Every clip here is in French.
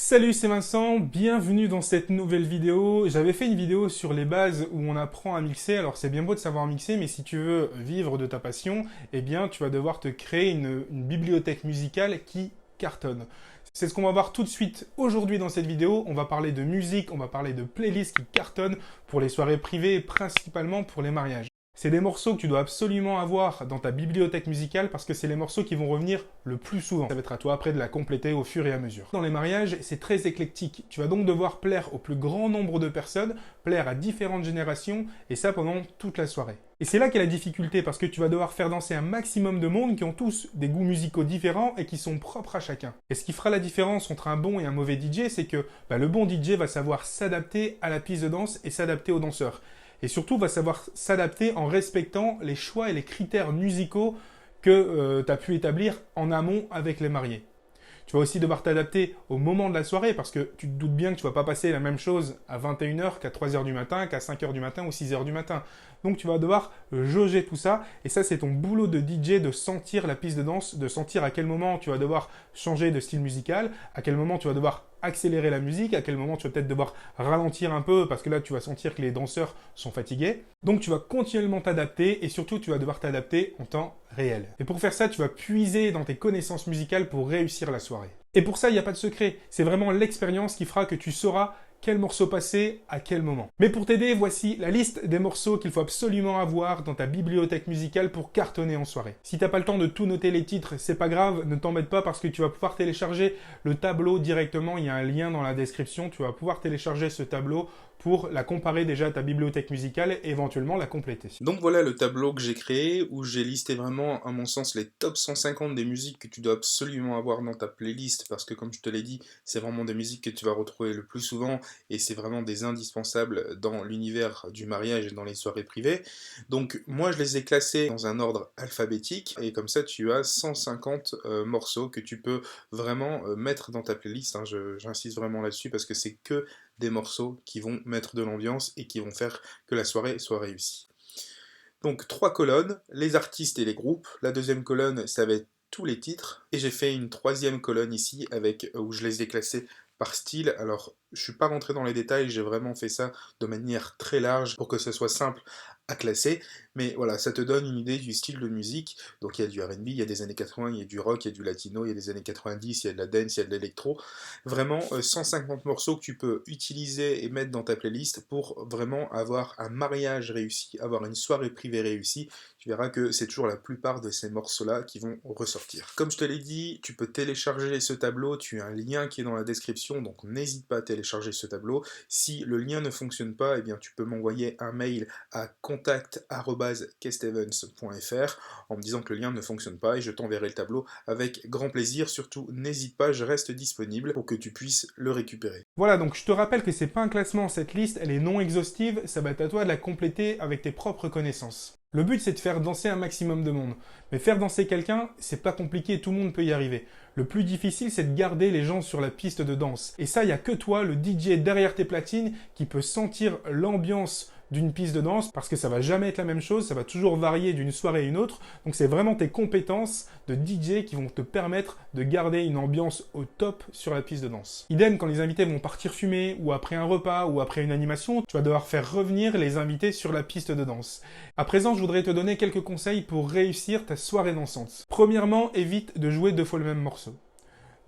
Salut, c'est Vincent, bienvenue dans cette nouvelle vidéo. J'avais fait une vidéo sur les bases où on apprend à mixer. Alors c'est bien beau de savoir mixer, mais si tu veux vivre de ta passion, eh bien tu vas devoir te créer une bibliothèque musicale qui cartonne. C'est ce qu'on va voir tout de suite aujourd'hui dans cette vidéo. On va parler de musique, on va parler de playlists qui cartonnent pour les soirées privées et principalement pour les mariages. C'est des morceaux que tu dois absolument avoir dans ta bibliothèque musicale parce que c'est les morceaux qui vont revenir le plus souvent. Ça va être à toi après de la compléter au fur et à mesure. Dans les mariages, c'est très éclectique. Tu vas donc devoir plaire au plus grand nombre de personnes, plaire à différentes générations, et ça pendant toute la soirée. Et c'est là qu'est la difficulté, parce que tu vas devoir faire danser un maximum de monde qui ont tous des goûts musicaux différents et qui sont propres à chacun. Et ce qui fera la différence entre un bon et un mauvais DJ, c'est que le bon DJ va savoir s'adapter à la piste de danse et s'adapter aux danseurs. Et surtout, va savoir s'adapter en respectant les choix et les critères musicaux que tu as pu établir en amont avec les mariés. Tu vas aussi devoir t'adapter au moment de la soirée parce que tu te doutes bien que tu ne vas pas passer la même chose à 21h qu'à 3h du matin, qu'à 5h du matin ou 6h du matin. Donc tu vas devoir jauger tout ça et ça c'est ton boulot de DJ de sentir la piste de danse, de sentir à quel moment tu vas devoir changer de style musical, à quel moment tu vas devoir accélérer la musique, à quel moment tu vas peut-être devoir ralentir un peu parce que là tu vas sentir que les danseurs sont fatigués. Donc tu vas continuellement t'adapter et surtout tu vas devoir t'adapter en temps réel. Et pour faire ça, tu vas puiser dans tes connaissances musicales pour réussir la soirée. Et pour ça, il n'y a pas de secret. C'est vraiment l'expérience qui fera que tu sauras quel morceau passer à quel moment. Mais pour t'aider, voici la liste des morceaux qu'il faut absolument avoir dans ta bibliothèque musicale pour cartonner en soirée. Si t'as pas le temps de tout noter les titres, c'est pas grave, ne t'embête pas parce que tu vas pouvoir télécharger le tableau directement, il y a un lien dans la description, tu vas pouvoir télécharger ce tableau pour la comparer déjà à ta bibliothèque musicale et éventuellement la compléter. Donc voilà le tableau que j'ai créé où j'ai listé vraiment, à mon sens, les top 150 des musiques que tu dois absolument avoir dans ta playlist parce que comme je te l'ai dit, c'est vraiment des musiques que tu vas retrouver le plus souvent et c'est vraiment des indispensables dans l'univers du mariage et dans les soirées privées. Donc moi je les ai classés dans un ordre alphabétique et comme ça tu as 150 morceaux que tu peux vraiment mettre dans ta playlist, hein. J'insiste vraiment là-dessus parce que c'est que des morceaux qui vont mettre de l'ambiance et qui vont faire que la soirée soit réussie. Donc 3 colonnes, les artistes et les groupes. La deuxième colonne, ça va être tous les titres. Et j'ai fait une troisième colonne ici avec où je les ai classés par style. Alors, je suis pas rentré dans les détails, j'ai vraiment fait ça de manière très large pour que ce soit simple à classer. Mais voilà, ça te donne une idée du style de musique. Donc il y a du R&B, il y a des années 80, il y a du rock, il y a du latino, il y a des années 90, il y a de la dance, il y a de l'électro. Vraiment 150 morceaux que tu peux utiliser et mettre dans ta playlist pour vraiment avoir un mariage réussi, avoir une soirée privée réussie. Tu verras que c'est toujours la plupart de ces morceaux-là qui vont ressortir. Comme je te l'ai dit, tu peux télécharger ce tableau, tu as un lien qui est dans la description, donc n'hésite pas à télécharger ce tableau. Si le lien ne fonctionne pas, eh bien, tu peux m'envoyer un mail à contact@kestevens.fr en me disant que le lien ne fonctionne pas et je t'enverrai le tableau avec grand plaisir. Surtout, n'hésite pas, je reste disponible pour que tu puisses le récupérer. Voilà, donc je te rappelle que c'est pas un classement, cette liste, elle est non exhaustive, ça va être à toi de la compléter avec tes propres connaissances. Le but, c'est de faire danser un maximum de monde. Mais faire danser quelqu'un, c'est pas compliqué, tout le monde peut y arriver. Le plus difficile, c'est de garder les gens sur la piste de danse. Et ça, il n'y a que toi, le DJ derrière tes platines, qui peut sentir l'ambiance d'une piste de danse, parce que ça va jamais être la même chose, ça va toujours varier d'une soirée à une autre. Donc c'est vraiment tes compétences de DJ qui vont te permettre de garder une ambiance au top sur la piste de danse. Idem, quand les invités vont partir fumer, ou après un repas, ou après une animation, tu vas devoir faire revenir les invités sur la piste de danse. À présent, je voudrais te donner quelques conseils pour réussir ta soirée dansante. Premièrement, évite de jouer deux fois le même morceau.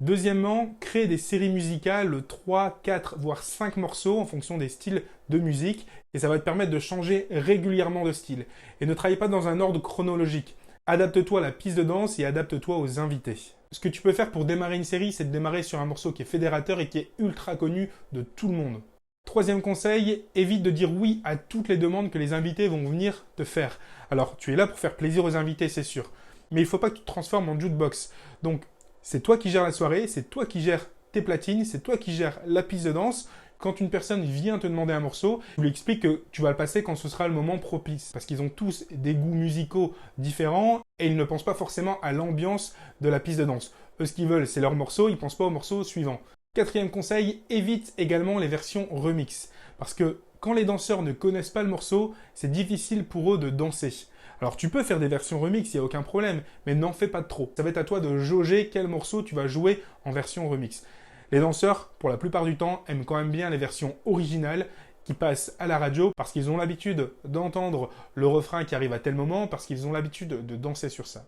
Deuxièmement, crée des séries musicales, 3, 4, voire 5 morceaux en fonction des styles de musique, et ça va te permettre de changer régulièrement de style. Et ne travaille pas dans un ordre chronologique. Adapte-toi à la piste de danse et adapte-toi aux invités. Ce que tu peux faire pour démarrer une série, c'est de démarrer sur un morceau qui est fédérateur et qui est ultra connu de tout le monde. Troisième conseil, évite de dire oui à toutes les demandes que les invités vont venir te faire. Alors, tu es là pour faire plaisir aux invités, c'est sûr. Mais il ne faut pas que tu te transformes en jukebox. Donc, c'est toi qui gères la soirée, c'est toi qui gères tes platines, c'est toi qui gères la piste de danse. Quand une personne vient te demander un morceau, tu lui expliques que tu vas le passer quand ce sera le moment propice. Parce qu'ils ont tous des goûts musicaux différents et ils ne pensent pas forcément à l'ambiance de la piste de danse. Eux, ce qu'ils veulent, c'est leur morceau, ils ne pensent pas au morceau suivant. Quatrième conseil, évite également les versions remix. Parce que quand les danseurs ne connaissent pas le morceau, c'est difficile pour eux de danser. Alors tu peux faire des versions remix, il n'y a aucun problème, mais n'en fais pas de trop. Ça va être à toi de jauger quel morceau tu vas jouer en version remix. Les danseurs, pour la plupart du temps, aiment quand même bien les versions originales qui passent à la radio parce qu'ils ont l'habitude d'entendre le refrain qui arrive à tel moment, parce qu'ils ont l'habitude de danser sur ça.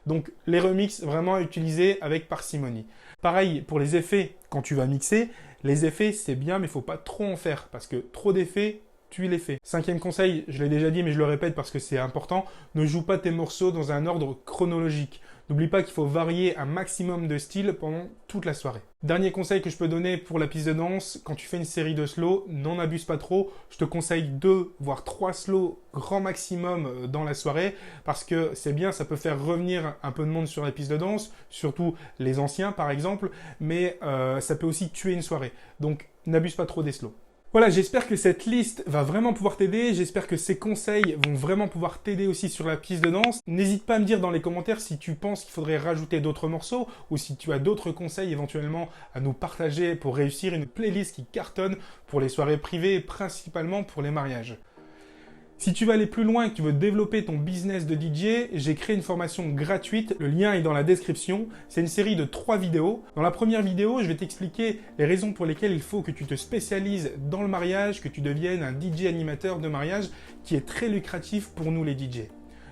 Donc les remixes, vraiment à utiliser avec parcimonie. Pareil pour les effets, quand tu vas mixer, les effets c'est bien mais il ne faut pas trop en faire parce que trop d'effets tue l'effet. Cinquième conseil, je l'ai déjà dit mais je le répète parce que c'est important, ne joue pas tes morceaux dans un ordre chronologique. N'oublie pas qu'il faut varier un maximum de styles pendant toute la soirée. Dernier conseil que je peux donner pour la piste de danse, quand tu fais une série de slows, n'en abuse pas trop. Je te conseille 2 voire 3 slows grand maximum dans la soirée parce que c'est bien, ça peut faire revenir un peu de monde sur la piste de danse, surtout les anciens par exemple, mais ça peut aussi tuer une soirée. Donc n'abuse pas trop des slows. Voilà, j'espère que cette liste va vraiment pouvoir t'aider, j'espère que ces conseils vont vraiment pouvoir t'aider aussi sur la piste de danse. N'hésite pas à me dire dans les commentaires si tu penses qu'il faudrait rajouter d'autres morceaux ou si tu as d'autres conseils éventuellement à nous partager pour réussir une playlist qui cartonne pour les soirées privées et principalement pour les mariages. Si tu veux aller plus loin et que tu veux développer ton business de DJ, j'ai créé une formation gratuite, le lien est dans la description. C'est une série de 3 vidéos. Dans la première vidéo, je vais t'expliquer les raisons pour lesquelles il faut que tu te spécialises dans le mariage, que tu deviennes un DJ animateur de mariage qui est très lucratif pour nous les DJ.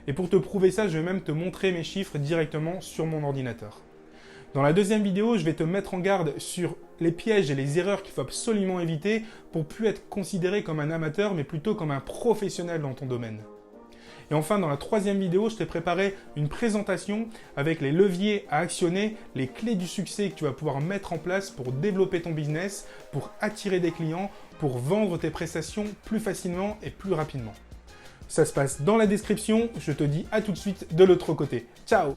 Et pour te prouver ça, je vais même te montrer mes chiffres directement sur mon ordinateur. Dans la deuxième vidéo, je vais te mettre en garde sur les pièges et les erreurs qu'il faut absolument éviter pour plus être considéré comme un amateur, mais plutôt comme un professionnel dans ton domaine. Et enfin, dans la troisième vidéo, je t'ai préparé une présentation avec les leviers à actionner, les clés du succès que tu vas pouvoir mettre en place pour développer ton business, pour attirer des clients, pour vendre tes prestations plus facilement et plus rapidement. Ça se passe dans la description, je te dis à tout de suite de l'autre côté. Ciao!